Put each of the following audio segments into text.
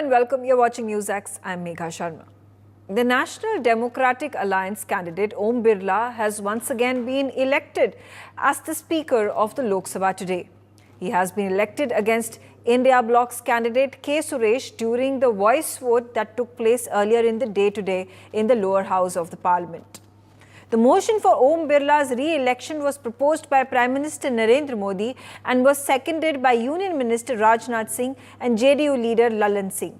and welcome. You're watching NewsX. I'm Megha Sharma. The National Democratic Alliance candidate Om Birla has once again been elected as the Speaker of the Lok Sabha today. He has been elected against India Bloc's candidate K. Suresh during the voice vote that took place earlier in the day today in the lower house of the Parliament. The motion for Om Birla's re-election was proposed by Prime Minister Narendra Modi and was seconded by Union Minister Rajnath Singh and JDU leader Lalan Singh.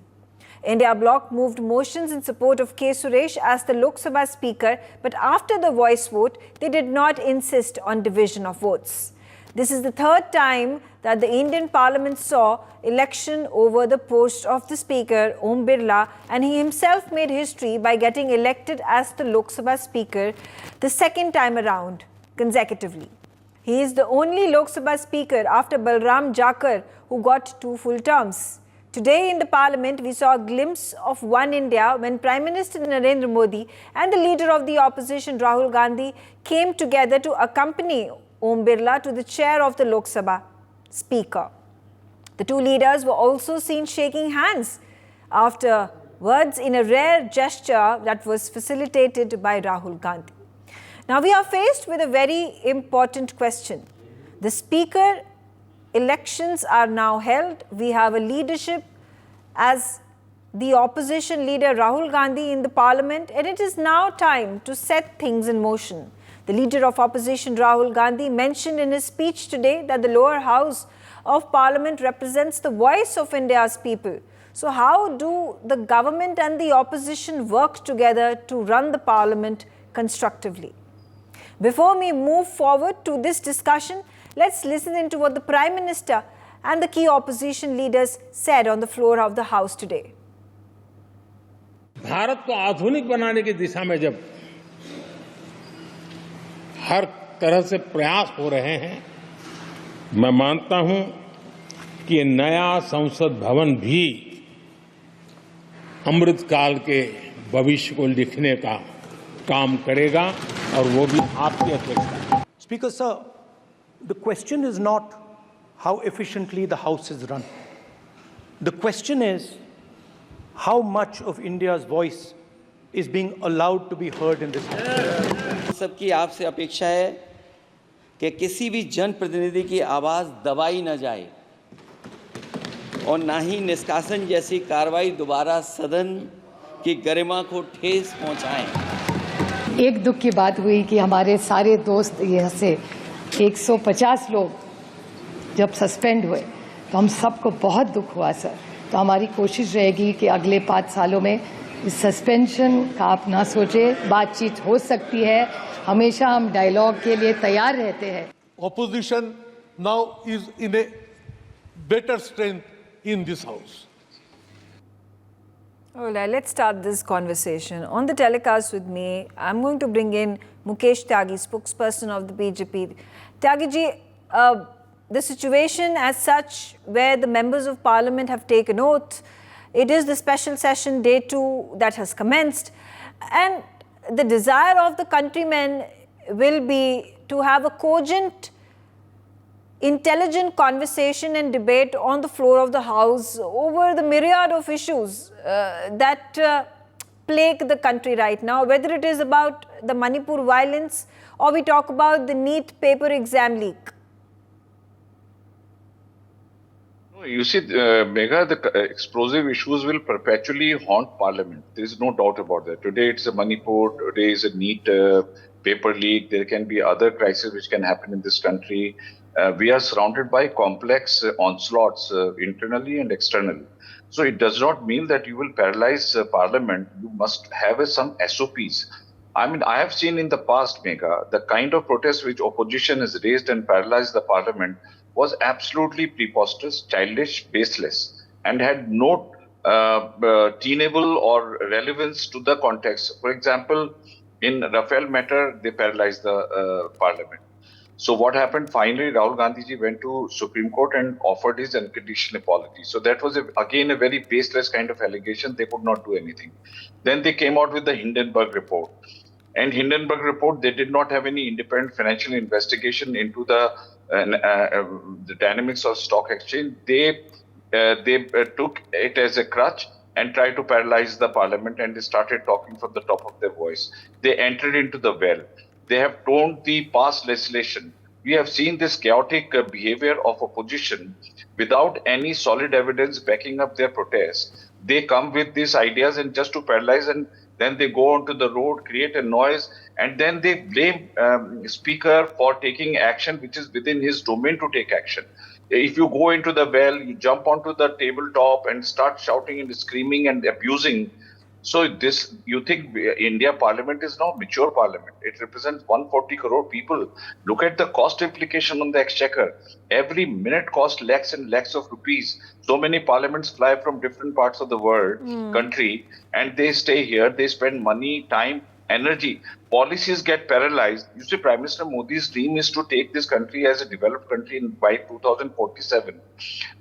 India Bloc moved motions in support of K. Suresh as the Lok Sabha Speaker, but after the voice vote, they did not insist on division of votes. This is the third time that the Indian Parliament saw election over the post of the Speaker, Om Birla, and he himself made history by getting elected as the Lok Sabha Speaker the second time around consecutively. He is the only Lok Sabha Speaker after Balram Jakar, who got 2 full terms. Today in the Parliament, we saw a glimpse of One India when Prime Minister Narendra Modi and the leader of the opposition, Rahul Gandhi, came together to accompany Om Birla to the chair of the Lok Sabha Speaker. The two leaders were also seen shaking hands afterwards in a rare gesture that was facilitated by Rahul Gandhi. Now we are faced with a very important question. The Speaker elections are now held. We have a leadership as the opposition leader Rahul Gandhi in the Parliament, and it is now time to set things in motion. The leader of opposition Rahul Gandhi mentioned in his speech today that the lower house of Parliament represents the voice of India's people. So how do the government and the opposition work together to run the Parliament constructively? Before we move forward to this discussion, let's listen into what the Prime Minister and the key opposition leaders said on the floor of the House today. Bharat को आधुनिक बनाने की दिशा में जब हर तरह से प्रयास हो रहे हैं, मैं मानता हूं कि ये नया संसद भवन भी अमृतकाल के भविष्य को लिखने का काम करेगा और वो भी आपकी अध्यक्षता। Speaker sir, the question is not how efficiently the House is run. The question is how much of India's voice is being allowed to be heard in this House. सबकी आपसे अपेक्षा है कि किसी भी जनप्रतिनिधि की आवाज़ दबाई न जाए और ना ही निष्कासन जैसी कार्रवाई दोबारा सदन की गरिमा को ठेस पहुंचाएं। एक दुख की बात हुई कि हमारे सारे दोस्त यहाँ से 150 लोग जब सस्पेंड हुए तो हम सबको बहुत दुख हुआ सर। तो हमारी कोशिश रहेगी कि अगले 5 सालों में इस सस्पेंशन का आप ना सोचें, बातचीत हो सकती है, हमेशा हम डायलॉग के लिए तैयार रहते हैं। Opposition now is in a better strength in this House. All right, let's start this conversation. On the telecast with me, I'm going to bring in Mukesh Tyagi, spokesperson of the BJP. Tyagi ji, the situation as such where the members of parliament have taken oath, it is the special session day 2 that has commenced, and the desire of the countrymen will be to have a cogent, intelligent conversation and debate on the floor of the House over the myriad of issues that plague the country right now, whether it is about the Manipur violence or we talk about the NEET paper exam leak. You see, Megha, the explosive issues will perpetually haunt Parliament. There is no doubt about that. Today it's a Manipur, today is a NEET paper leak. There can be other crises which can happen in this country. We are surrounded by complex onslaughts internally and externally. So it does not mean that you will paralyze Parliament. You must have some SOPs. I mean, I have seen in the past, Megha, the kind of protest which opposition has raised and paralyzed the Parliament was absolutely preposterous, childish, baseless, and had no tenable or relevance to the context. For example, in Rafale matter, they paralyzed the Parliament. So what happened? Finally, Rahul Gandhi ji went to Supreme Court and offered his unconditional apology. So that was again a very baseless kind of allegation. They could not do anything. Then they came out with the Hindenburg report. And Hindenburg report, they did not have any independent financial investigation into the dynamics of stock exchange. They they took it as a crutch and tried to paralyze the parliament, and they started talking from the top of their voice. They entered into the well. They have torn the past legislation. We have seen this chaotic behavior of opposition without any solid evidence backing up their protests. They come with these ideas and just to paralyze, and then they go onto the road, create a noise, and then they blame speaker for taking action which is within his domain to take action. If you go into the well, you jump onto the tabletop and start shouting and screaming and abusing. So this, you think India Parliament is now mature Parliament? It represents 140 crore people. Look at the cost implication on the exchequer. Every minute costs lakhs and lakhs of rupees. So many parliaments fly from different parts of the world, country, and they stay here. They spend money, time, energy. Policies get paralyzed. You see, Prime Minister Modi's dream is to take this country as a developed country by 2047.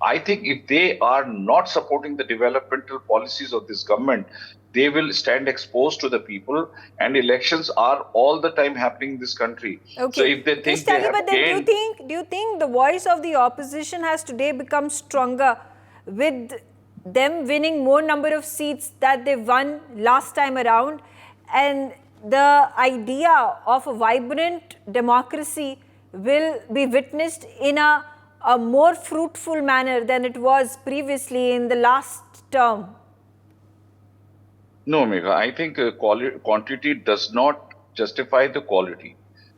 I think if they are not supporting the developmental policies of this government, they will stand exposed to the people, and elections are all the time happening in this country. Okay. So if they think Just tell they me, have but then gained, do you think the voice of the opposition has today become stronger with them winning more number of seats that they won last time around, and the idea of a vibrant democracy will be witnessed in a more fruitful manner than it was previously in the last term? no, Megha, I think quantity does not justify the quality.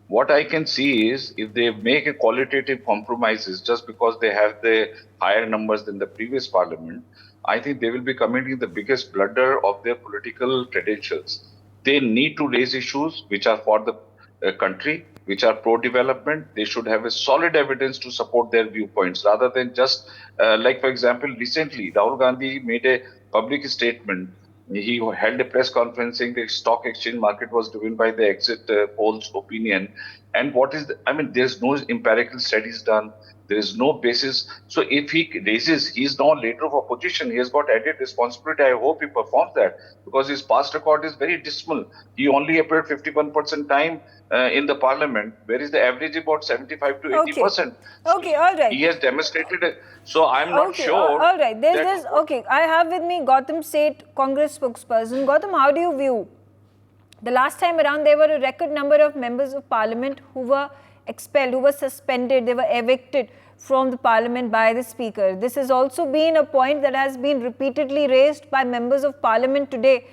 What I can see is if they make a qualitative compromises just because they have the higher numbers than the previous parliament, I think they will be committing the biggest blunder of their political credentials. They need to raise issues which are for the country, which are pro-development. They should have a solid evidence to support their viewpoints rather than just, like for example, recently Rahul Gandhi made a public statement. He held a press conference saying the stock exchange market was driven by the exit polls opinion. And what is, there's no empirical studies done. There is no basis. So if he raises, he's now leader of opposition. He has got added responsibility. I hope he performs that because his past record is very dismal. He only appeared 51% time in the parliament, whereas the average about 75 to 80%. Okay, all right. He has demonstrated it. So I'm not sure. All right. Okay, I have with me Gautam Seth, Congress spokesperson. Gautam, how do you view? The last time around, there were a record number of members of parliament who were expelled, who were suspended, they were evicted from the parliament by the speaker. This has also been a point that has been repeatedly raised by members of parliament today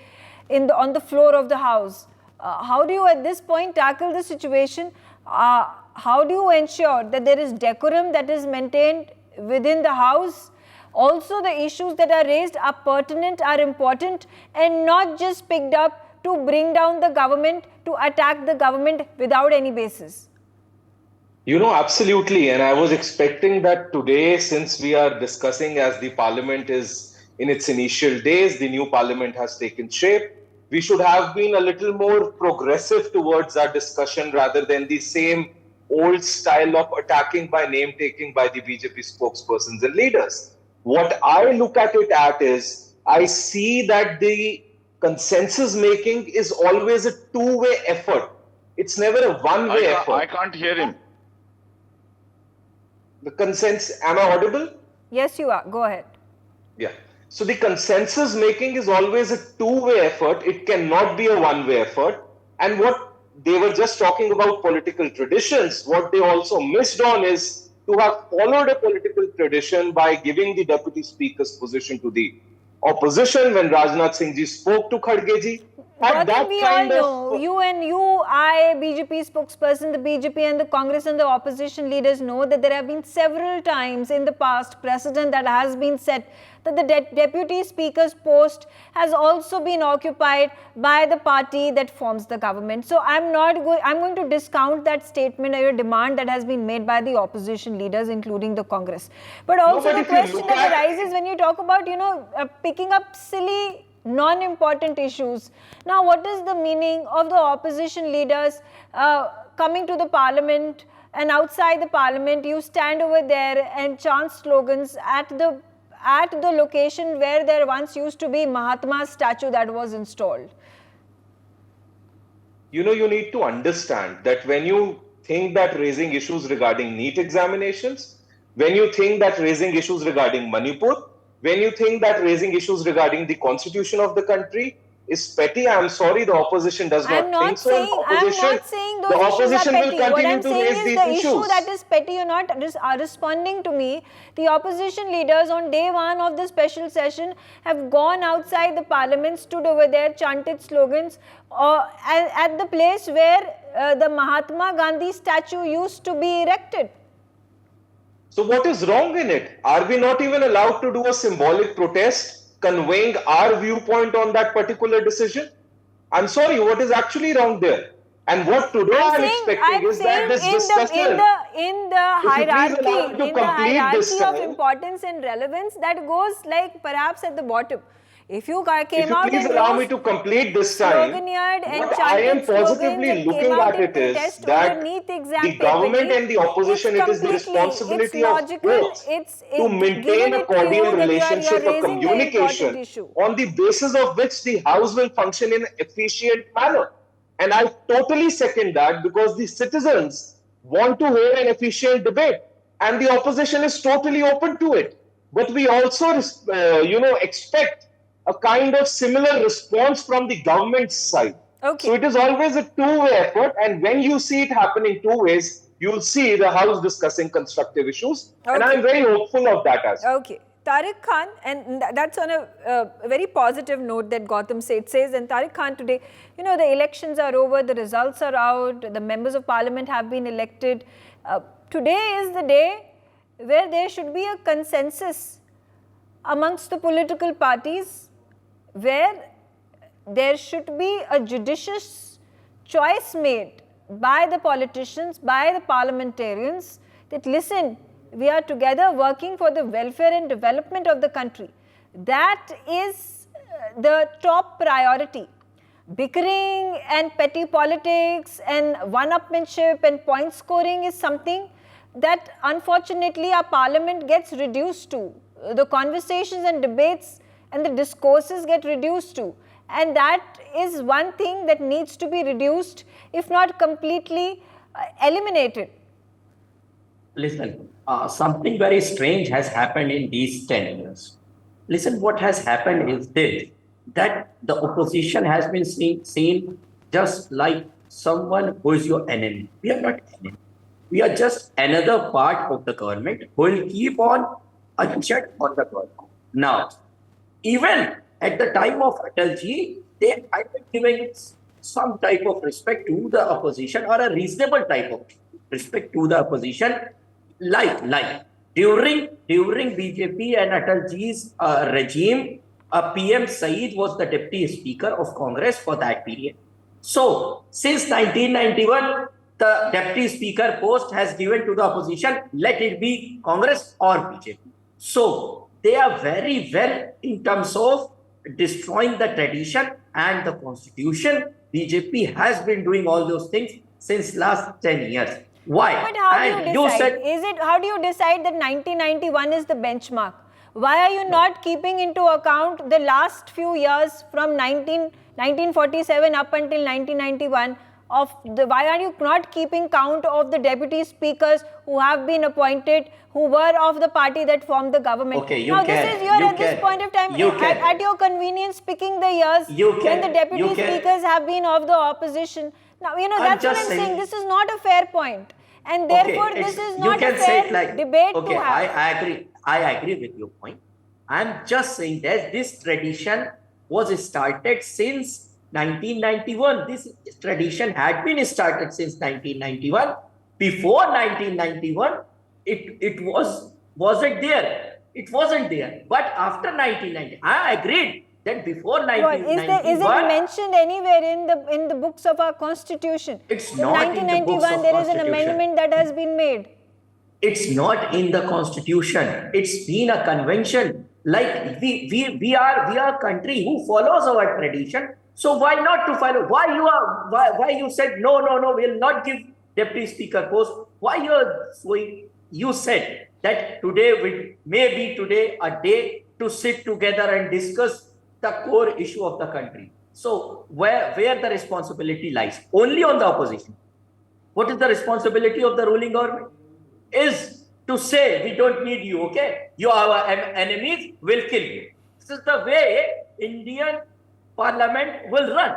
on the floor of the house. How do you at this point tackle the situation? How do you ensure that there is decorum that is maintained within the house? Also, the issues that are raised are pertinent, are important, and not just picked up to bring down the government, to attack the government without any basis. Absolutely. And I was expecting that today, since we are discussing as the parliament is in its initial days, the new parliament has taken shape, we should have been a little more progressive towards our discussion rather than the same old style of attacking by name taking by the BJP spokespersons and leaders. What I look at it at is, I see that the consensus making is always a two-way effort. It's never a one-way effort. I can't hear him. The consensus, am I audible? Yes, you are. Go ahead. Yeah. So the consensus making is always a two-way effort. It cannot be a one-way effort. And what they were just talking about political traditions, what they also missed on is to have followed a political tradition by giving the deputy speaker's position to the opposition when Rajnath Singh ji spoke to Khadge ji. But we all know, I, BJP spokesperson, the BJP and the Congress and the opposition leaders know that there have been several times in the past precedent that has been set that the deputy speaker's post has also been occupied by the party that forms the government. So I'm going to discount that statement or demand that has been made by the opposition leaders, including the Congress. But also the question that arises when you talk about, picking up silly non-important issues. Now, what is the meaning of the opposition leaders coming to the parliament, and outside the parliament you stand over there and chant slogans at the location where there once used to be Mahatma's statue that was installed? You need to understand that when you think that raising issues regarding NEET examinations, when you think that raising issues regarding Manipur, when you think that raising issues regarding the constitution of the country is petty, I'm sorry, the opposition does I'm not think not so. And saying, I'm not saying the those issues are opposition will petty. What continue I'm to saying raise is these the issues. issue that is petty, you're not responding to me. The opposition leaders on day one of the special session have gone outside the parliament, stood over there, chanted slogans at the place where the Mahatma Gandhi statue used to be erected. So what is wrong in it? Are we not even allowed to do a symbolic protest conveying our viewpoint on that particular decision? I'm sorry, what is actually wrong there? And what today I'm expecting is that this discussion, in the hierarchy of time, importance and relevance, that goes like perhaps at the bottom. If you came if you out please and allow me to complete this time, and what I am chanted positively looking at it is that the government and the opposition, it is the responsibility of both to maintain a cordial relationship, a communication on the basis of which the House will function in an efficient manner. And I totally second that, because the citizens want to hear an efficient debate and the opposition is totally open to it. But we also, expect a kind of similar response from the government side. Okay. So it is always a two-way effort, and when you see it happening two ways, you'll see the House discussing constructive issues. Okay. And I'm very hopeful of that as well. Okay. Tariq Khan, and that's on a very positive note that Gautam says, and Tariq Khan today, the elections are over, the results are out, the members of parliament have been elected. Today is the day where there should be a consensus amongst the political parties, where there should be a judicious choice made by the politicians, by the parliamentarians, that listen, we are together working for the welfare and development of the country. That is the top priority. Bickering and petty politics and one-upmanship and point scoring is something that unfortunately our parliament gets reduced to. The conversations and debates and the discourses get reduced to. And that is one thing that needs to be reduced, if not completely eliminated. Listen, something very strange has happened in these 10 years. Listen, what has happened is this, that the opposition has been seen just like someone who is your enemy. We are not enemy. We are just another part of the government who will keep on unchecked on the government. Now, even at the time of Atalji, they had been giving some type of respect to the opposition, or a reasonable type of respect to the opposition, like during BJP and Atalji's regime, PM Saeed was the deputy speaker of Congress for that period. So, since 1991, the deputy speaker post has given to the opposition, let it be Congress or BJP. So, they are very well in terms of destroying the tradition and the constitution. BJP has been doing all those things since last 10 years. Why? But how do you decide? How do you decide that 1991 is the benchmark? Why are you not keeping into account the last few years from 1947 up until 1991? Why are you not keeping count of the deputy speakers who have been appointed, who were of the party that formed the government? Okay, this point of time, at your convenience, picking the years when the deputy speakers have been of the opposition. Now, that's what I'm saying. This is not a fair point. And therefore, this is not a fair debate to have. I agree with your point. I'm just saying that this tradition was started since 1991. This tradition had been started since 1991. Before 1991, it wasn't there. It wasn't there. But after 1990, I agreed that before 1991, is it mentioned anywhere in the books of our constitution? It's in not 1991, in the books of there is an amendment that has been made. It's not in the constitution. It's been a convention. Like we are a country who follows our tradition. So why not to follow? Why you said no, we'll not give deputy speaker post? Why you said that today may be today a day to sit together and discuss the core issue of the country. So where the responsibility lies? Only on the opposition. What is the responsibility of the ruling government? Is to say we don't need you, okay? You are our enemies, will kill you. This is the way Indian parliament will run.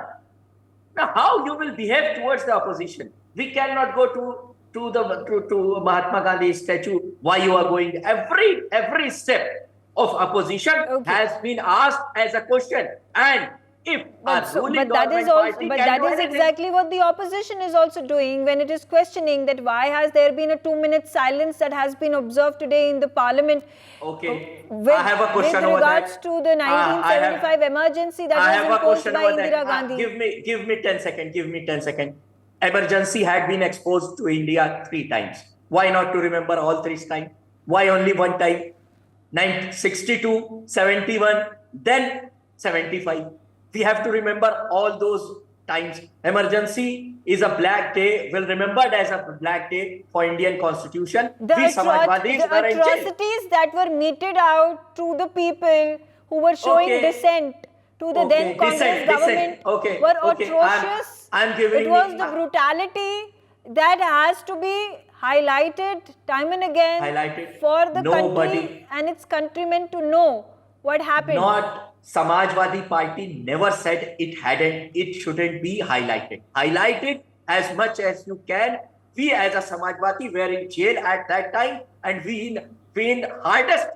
Now, how you will behave towards the opposition? We cannot go to Mahatma Gandhi statue. Why you are going? Every step of opposition has been asked as a question. And if But, a ruling that is government also, party but can that do is anything. exactly what the opposition is also doing when it is questioning that why has there been a 2-minute silence that has been observed today in the parliament. Okay, With, I have a question with over regards that. to the 1975 emergency that I have was a imposed question by over Indira that. Gandhi. Give me 10 seconds. Give me 10 seconds. Emergency had been exposed to India 3 times. Why not to remember all 3 times? Why only one time? 1962, 71, then 75. We have to remember all those times. Emergency is a black day, will remembered as a black day for Indian constitution. The, We Samajwadis were in jail. atrocities that were meted out to the people who were showing dissent to the then Congress government were atrocious. I'm giving it was the brutality that has to be highlighted time and again for the country and its countrymen to know what happened. Not Samajwadi Party never said it shouldn't be highlighted. Highlighted as much as you can. We as a Samajwadi were in jail at that time, and we in hardest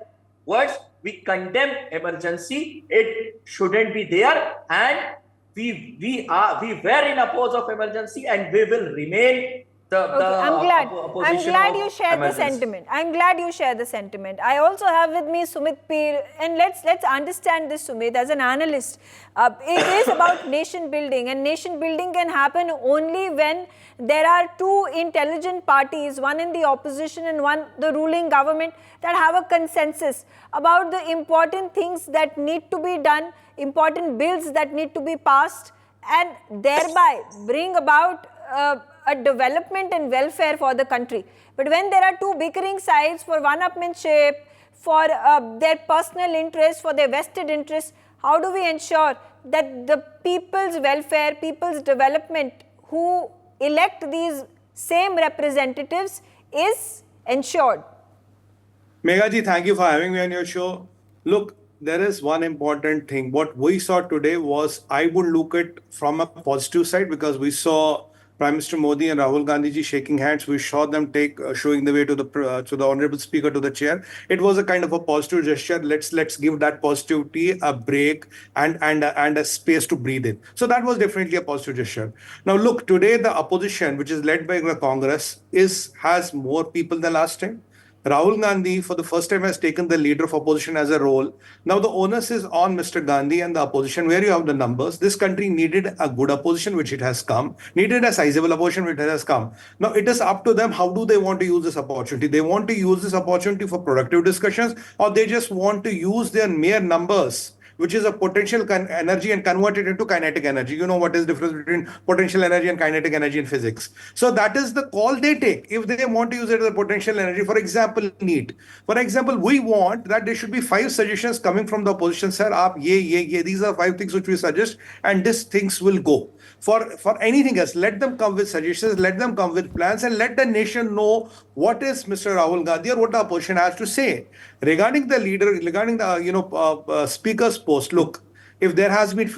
words we condemn emergency. It shouldn't be there, and we were in oppose of emergency, and we will remain. I'm glad you share the sentiment. I'm glad you share the sentiment. I also have with me Sumit Peer, and let's understand this, Sumit, as an analyst. It is about nation building, and nation building can happen only when there are 2 intelligent parties, one in the opposition and one the ruling government, that have a consensus about the important things that need to be done, important bills that need to be passed, and thereby bring about a development and welfare for the country. But when there are 2 bickering sides for one-upmanship, for their personal interest, for their vested interest, how do we ensure that the people's welfare, people's development who elect these same representatives is ensured? Megha ji, thank you for having me on your show. Look, there is one important thing. What we saw today was, I would look at from a positive side, because we saw Prime Minister Modi and Rahul Gandhi ji shaking hands. We saw them showing the way to the Honorable Speaker, to the chair. It was a kind of a positive gesture. Let's give that positivity a break and a space to breathe in. So that was definitely a positive gesture. Now look, today the opposition, which is led by the Congress, has more people than last time. Rahul Gandhi, for the first time, has taken the leader of opposition as a role. Now the onus is on Mr. Gandhi and the opposition, where you have the numbers. This country needed a good opposition, which it has come. Needed a sizable opposition, which it has come. Now it is up to them. How do they want to use this opportunity? They want to use this opportunity for productive discussions, or they just want to use their mere numbers, which is a potential energy, and convert it into kinetic energy. You know what is the difference between potential energy and kinetic energy in physics. So that is the call they take. If they want to use it as a potential energy, for example, NEET. For example, we want that there should be 5 suggestions coming from the opposition. Sir, these are 5 things which we suggest, and these things will go. For anything else, let them come with suggestions, let them come with plans, and let the nation know what is Mr. Rahul Gandhi or what the opposition has to say. Regarding the leader, regarding the speaker's post, look, if there has been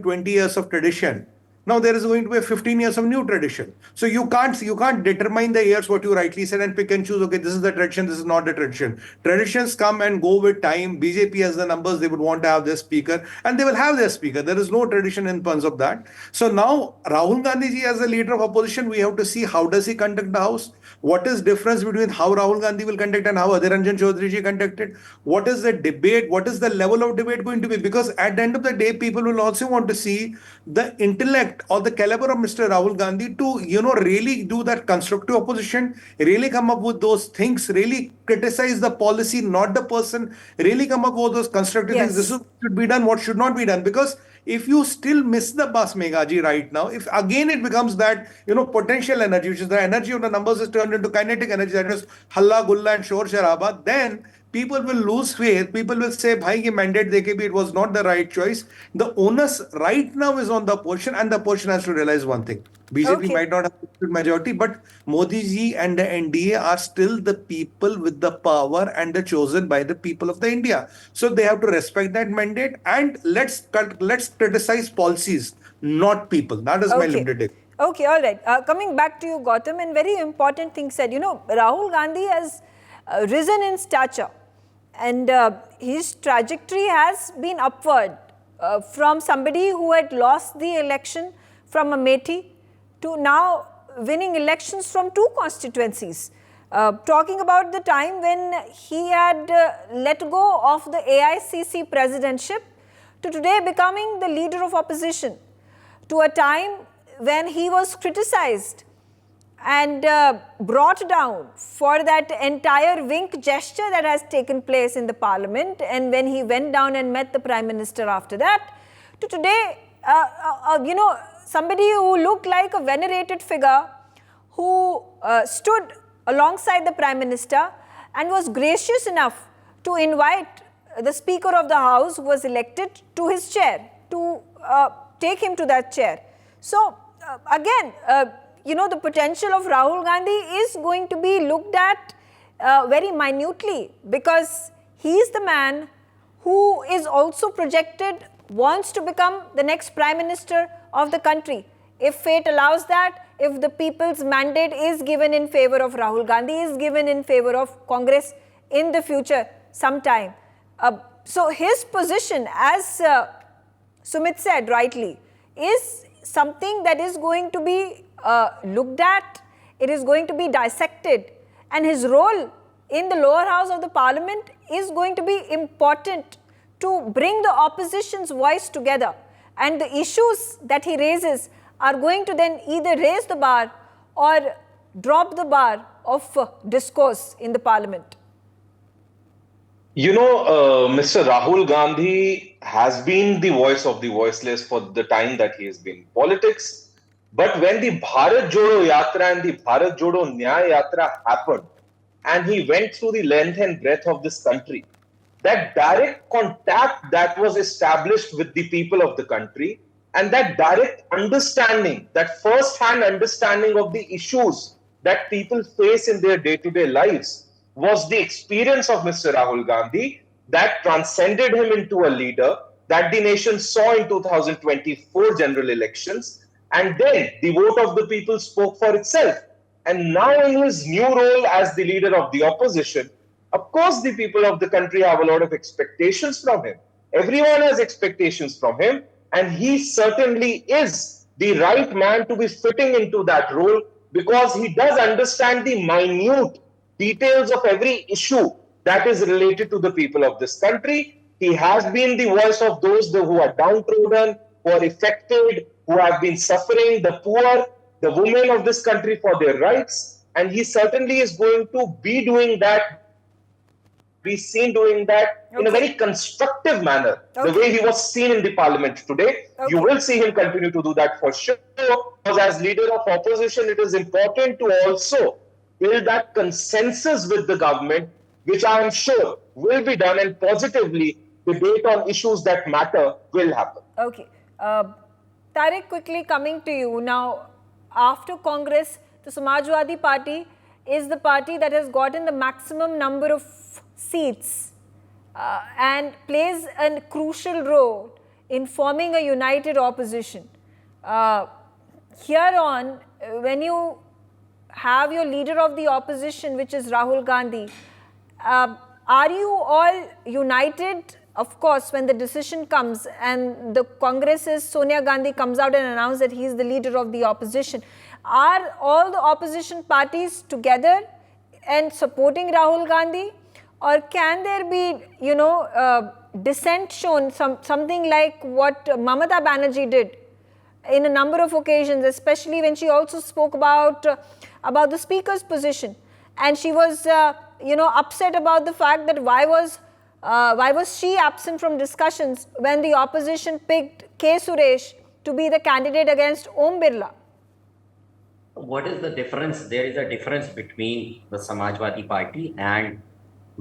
20 years of tradition, now there is going to be 15 years of new tradition. So you can't determine the years, what you rightly said, and pick and choose, okay, this is the tradition, this is not the tradition. Traditions come and go with time. BJP has the numbers, they would want to have their speaker, and they will have their speaker. There is no tradition in terms of that. So now Rahul Gandhi ji, as the leader of opposition, we have to see how does he conduct the house. What is difference between how Rahul Gandhi will conduct and how Adhir Ranjan Chaudhary ji conducted? What is the debate? What is the level of debate going to be? Because at the end of the day, people will also want to see the intellect or the caliber of Mr. Rahul Gandhi to, really do that constructive opposition, really come up with those things, really criticize the policy, not the person, really come up with those constructive things. This is what should be done, what should not be done. Because if you still miss the bus, Megha ji, right now, if again it becomes that, potential energy, which is the energy of the numbers, is turned into kinetic energy, that is halla, gulla and shor sharaba, then people will lose faith. People will say, "Bhai, ye mandate deke bhi it was not the right choice." The onus right now is on the opposition, and the opposition has to realize one thing: BJP Okay. might not have a majority, but Modi ji and the NDA are still the people with the power and the chosen by the people of the India. So they have to respect that mandate, and let's criticize policies, not people. That is my Okay. limited take. Okay, all right. Coming back to you, Gautam, and very important thing said, Rahul Gandhi has risen in stature, and his trajectory has been upward from somebody who had lost the election from Amethi to now winning elections from 2 constituencies. Talking about the time when he had let go of the AICC presidentship to today becoming the leader of opposition, to a time when he was criticized and brought down for that entire wink gesture that has taken place in the parliament, and when he went down and met the Prime Minister after that, to today, somebody who looked like a venerated figure who stood alongside the Prime Minister and was gracious enough to invite the Speaker of the House, who was elected, to his chair, to take him to that chair. So, again, the potential of Rahul Gandhi is going to be looked at very minutely, because he is the man who is also projected, wants to become the next Prime Minister of the country. If fate allows that, if the people's mandate is given in favor of Rahul Gandhi, is given in favor of Congress in the future sometime. So his position, as Sumit said rightly, is something that is going to be looked at, it is going to be dissected, and his role in the lower house of the parliament is going to be important to bring the opposition's voice together, and the issues that he raises are going to then either raise the bar or drop the bar of discourse in the parliament. Mr. Rahul Gandhi has been the voice of the voiceless for the time that he has been in politics. But when the Bharat Jodo Yatra and the Bharat Jodo Nyaya Yatra happened, and he went through the length and breadth of this country, that direct contact that was established with the people of the country, and that direct understanding, that first-hand understanding of the issues that people face in their day-to-day lives, was the experience of Mr. Rahul Gandhi that transcended him into a leader that the nation saw in 2024 general elections. And then the vote of the people spoke for itself. And now in his new role as the leader of the opposition, of course the people of the country have a lot of expectations from him. Everyone has expectations from him, and he certainly is the right man to be fitting into that role, because he does understand the minute details of every issue that is related to the people of this country. He has been the voice of those who are downtrodden, who are affected, who have been suffering, the poor, the women of this country for their rights. And he certainly is going to be doing that, be seen doing that in a very constructive manner, the way he was seen in the parliament today. You will see him continue to do that for sure, because as leader of opposition, it is important to also build that consensus with the government, which I am sure will be done, and positively debate on issues that matter will happen. Okay. Tariq, quickly coming to you. Now, after Congress, the Samajwadi Party is the party that has gotten the maximum number of seats and plays a crucial role in forming a united opposition. Here on, when you have your leader of the opposition, which is Rahul Gandhi, are you all united? Of course, when the decision comes and the Congress's Sonia Gandhi comes out and announces that he is the leader of the opposition, are all the opposition parties together and supporting Rahul Gandhi? Or can there be, dissent shown, something like what Mamata Banerjee did in a number of occasions, especially when she also spoke about the speaker's position, and she was, upset about the fact that why was she absent from discussions when the opposition picked K. Suresh to be the candidate against Om Birla? What is the difference? There is a difference between the Samajwadi Party and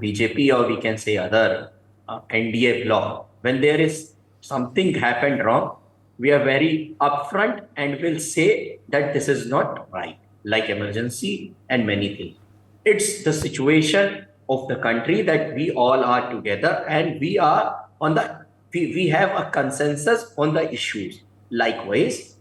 BJP or we can say other NDA bloc, when there is something happened wrong, we are very upfront and will say that this is not right, like emergency and many things. It's the situation of the country that we all are together and we are on the, we have a consensus on the issues. Likewise,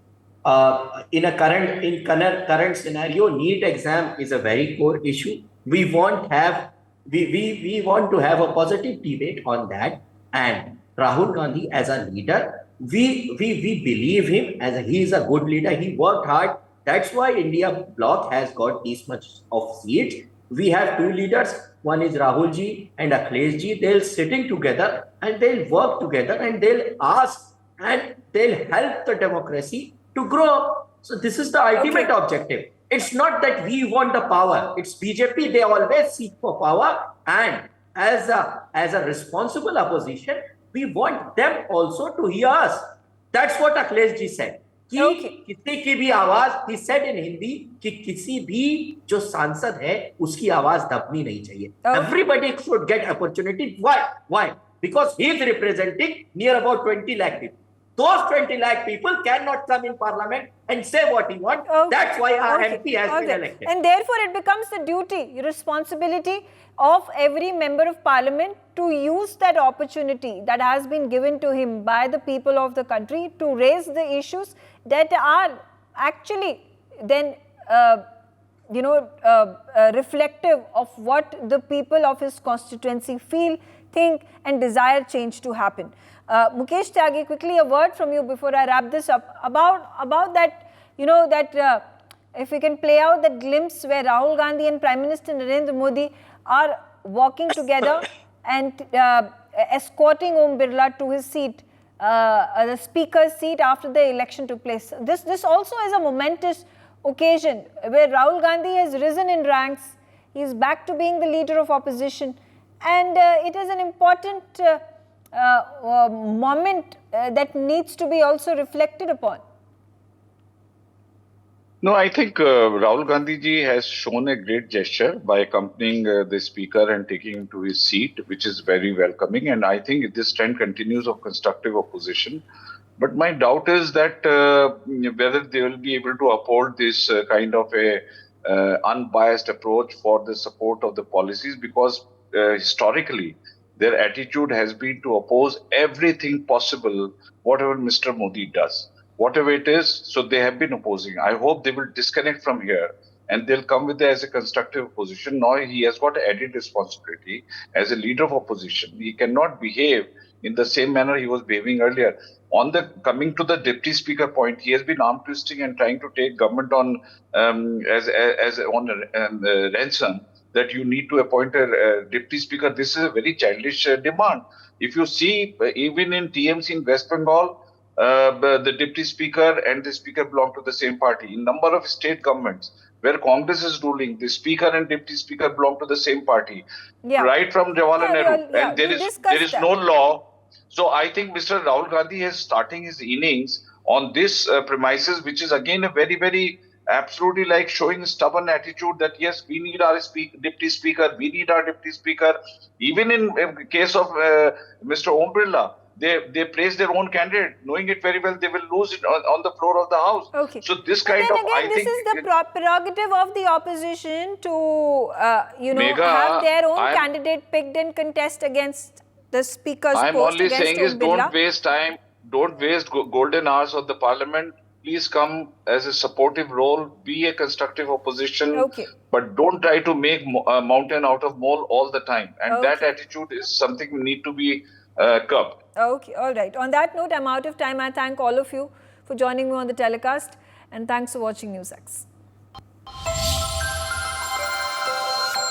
in a current scenario, NEET exam is a very core issue. We want to have a positive debate on that. And Rahul Gandhi as a leader, we believe him as he is a good leader. He worked hard. That's why India bloc has got this much of seats. We have two leaders. One is Rahul ji and Akhilesh ji. They'll sitting together and they'll work together and they'll ask and they'll help the democracy to grow. So this is the ultimate objective. It's not that we want the power. It's BJP. They always seek for power. And as a responsible opposition, we want them also to hear us. That's what Akhilesh ji said. कि किसी की भी आवाज, he said in Hindi, कि किसी भी जो सांसद है उसकी आवाज दबनी नहीं चाहिए. Everybody should get opportunity. Why? Because he is representing near about 20 lakh people. Those 20 lakh people cannot come in parliament and say what he wants. That's why our MP has been elected. And therefore, it becomes the duty, responsibility of every member of parliament to use that opportunity that has been given to him by the people of the country to raise the issues that are actually then, reflective of what the people of his constituency feel, think and desire change to happen. Mukesh Tyagi, quickly a word from you before I wrap this up about that, if we can play out that glimpse where Rahul Gandhi and Prime Minister Narendra Modi are walking together and escorting Om Birla to his seat, the speaker's seat after the election took place. This also is a momentous occasion where Rahul Gandhi has risen in ranks. He is back to being the leader of opposition, and it is an important moment that needs to be also reflected upon. No, I think Rahul Gandhi ji has shown a great gesture by accompanying the speaker and taking him to his seat, which is very welcoming. And I think if this trend continues of constructive opposition. But my doubt is that whether they will be able to uphold this kind of a unbiased approach for the support of the policies, because historically their attitude has been to oppose everything possible, whatever Mr. Modi does. Whatever it is, so they have been opposing. I hope they will disconnect from here and they'll come with it as a constructive opposition. Now he has got added responsibility as a leader of opposition. He cannot behave in the same manner he was behaving earlier. Coming to the deputy speaker point, he has been arm twisting and trying to take government on ransom that you need to appoint a deputy speaker. This is a very childish demand. If you see, even in TMC in West Bengal, the deputy speaker and the speaker belong to the same party. In number of state governments where Congress is ruling, the speaker and deputy speaker belong to the same party. Yeah. Right from Jawaharlal Nehru. And there is no law. So I think Mr. Rahul Gandhi is starting his innings on this premises, which is again a very, very absolutely like showing a stubborn attitude that yes, we need our deputy speaker, we need our deputy speaker. Even in case of Mr. Om Birla, they praise their own candidate, knowing it very well they will lose it on the floor of the House. Okay. So this kind of, I think, this is the prerogative of the opposition to, have their own candidate picked and contest against the speaker's post. I'm only saying is don't waste time, don't waste golden hours of the parliament. Please come as a supportive role, be a constructive opposition, but don't try to make a mountain out of mole all the time. And that attitude is something we need to be curbed. Okay, all right. On that note, I'm out of time. I thank all of you for joining me on the telecast, and thanks for watching NewsX.